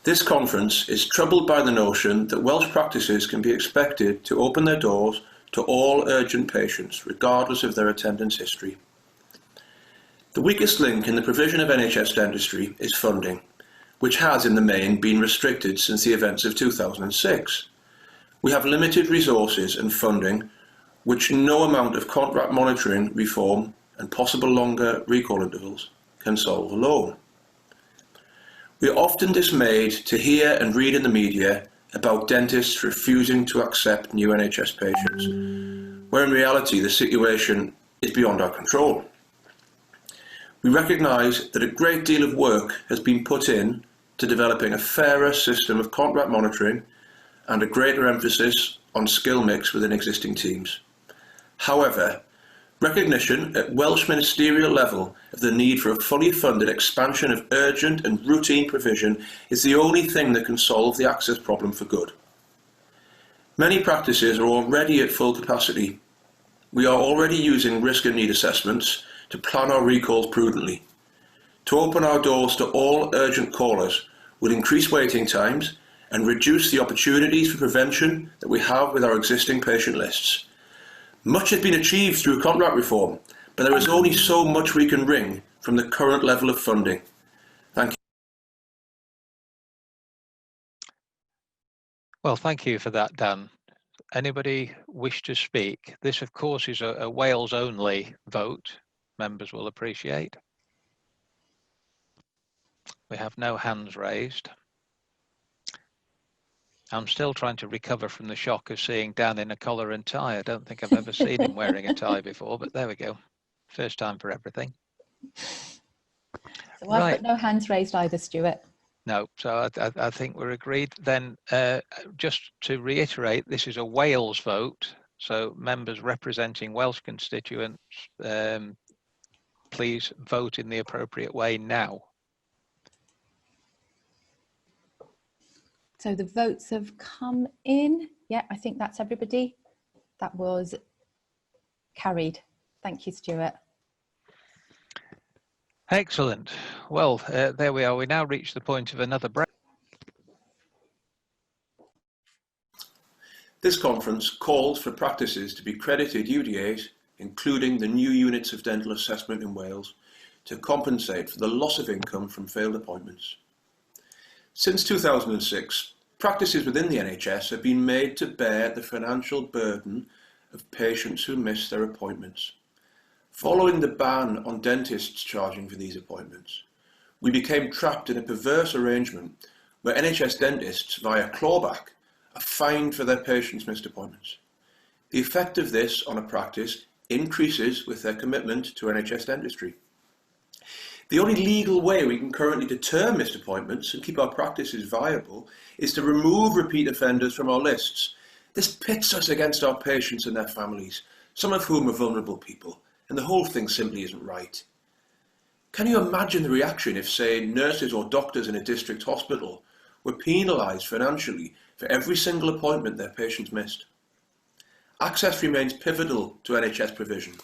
This conference is troubled by the notion that Welsh practices can be expected to open their doors to all urgent patients, regardless of their attendance history. The weakest link in the provision of NHS dentistry is funding, which has in the main been restricted since the events of 2006. We have limited resources and funding, which no amount of contract monitoring reform and possible longer recall intervals can solve alone. We are often dismayed to hear and read in the media about dentists refusing to accept new NHS patients, where in reality the situation is beyond our control. We recognise that a great deal of work has been put in to developing a fairer system of contract monitoring and a greater emphasis on skill mix within existing teams. However, recognition at Welsh ministerial level of the need for a fully funded expansion of urgent and routine provision is the only thing that can solve the access problem for good. Many practices are already at full capacity. We are already using risk and need assessments to plan our recalls prudently. To open our doors to all urgent callers would increase waiting times and reduce the opportunities for prevention that we have with our existing patient lists. Much has been achieved through contract reform, but there is only so much we can wring from the current level of funding. Thank you. Well, thank you for that, Dan. Anybody wish to speak? This, of course, is a Wales-only vote. Members will appreciate. We have no hands raised. I'm still trying to recover from the shock of seeing Dan in a collar and tie. I don't think I've ever seen him wearing a tie before, but there we go. First time for everything. So I've got no hands raised either, Stuart. No, so I think we're agreed. Then just to reiterate, this is a Wales vote. So members representing Welsh constituents, please vote in the appropriate way now. So the votes have come in. Yeah, I think that's everybody. That was carried. Thank you, Stuart. Excellent. Well, there we are. We now reach the point of another break. This conference calls for practices to be credited UDAs, including the new units of dental assessment in Wales, to compensate for the loss of income from failed appointments. Since 2006, practices within the NHS have been made to bear the financial burden of patients who miss their appointments. Following the ban on dentists charging for these appointments, we became trapped in a perverse arrangement where NHS dentists, via clawback, are fined for their patients' missed appointments. The effect of this on a practice increases with their commitment to NHS dentistry. The only legal way we can currently deter missed appointments and keep our practices viable is to remove repeat offenders from our lists. This pits us against our patients and their families, some of whom are vulnerable people, and the whole thing simply isn't right. Can you imagine the reaction if, say, nurses or doctors in a district hospital were penalised financially for every single appointment their patients missed? Access remains pivotal to NHS provision.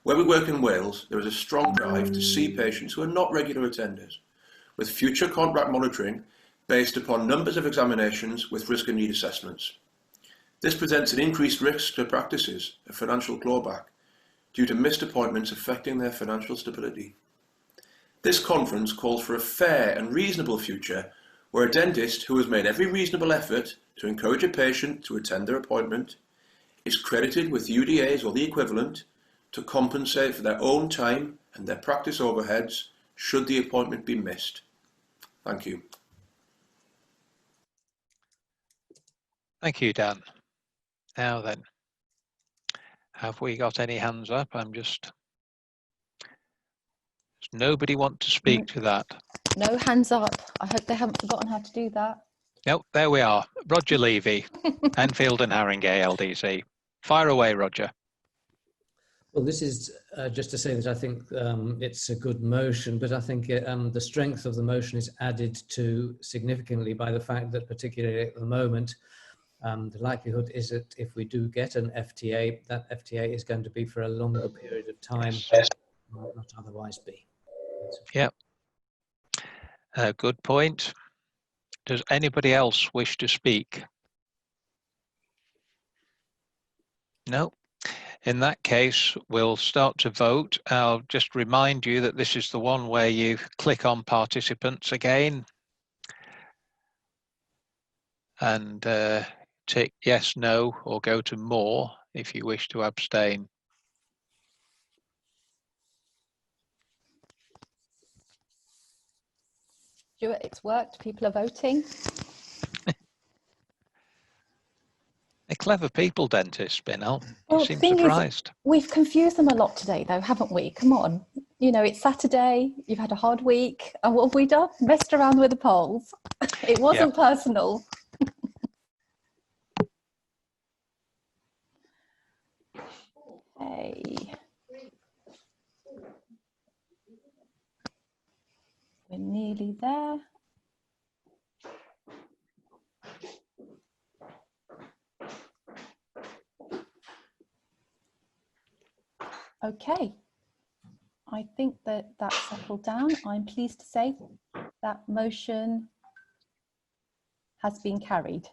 Where we work in Wales, there is a strong drive to see patients who are not regular attenders, with future contract monitoring based upon numbers of examinations with risk and need assessments. This presents an increased risk to practices of financial clawback due to missed appointments affecting their financial stability. This conference calls for a fair and reasonable future where a dentist who has made every reasonable effort to encourage a patient to attend their appointment is credited with UDAs or the equivalent to compensate for their own time and their practice overheads should the appointment be missed. Thank you. Thank you, Dan. Now then, have we got any hands up? Does nobody want to speak to that? No hands up. I hope they haven't forgotten how to do that. Nope, there we are. Roger Levy, Enfield and Haringey LDC. Fire away, Roger. Well, this is just to say that I think it's a good motion, but I think the strength of the motion is added to significantly by the fact that particularly at the moment, the likelihood is that if we do get an FTA, that FTA is going to be for a longer period of time, might not otherwise be. Yep. Good point. Does anybody else wish to speak? No. In that case, we'll start to vote. I'll just remind you that this is the one where you click on participants again and tick yes, no, or go to more if you wish to abstain. Stuart, it's worked. People are voting. They're clever people, dentists, Binal. Well, You the seem thing surprised. is, we've confused them a lot today, though, haven't we? Come on. You know, it's Saturday, you've had a hard week, and what have we done? Messed around with the polls. It wasn't personal. Hey. We're nearly there. Okay, I think that that's settled down. I'm pleased to say that motion has been carried.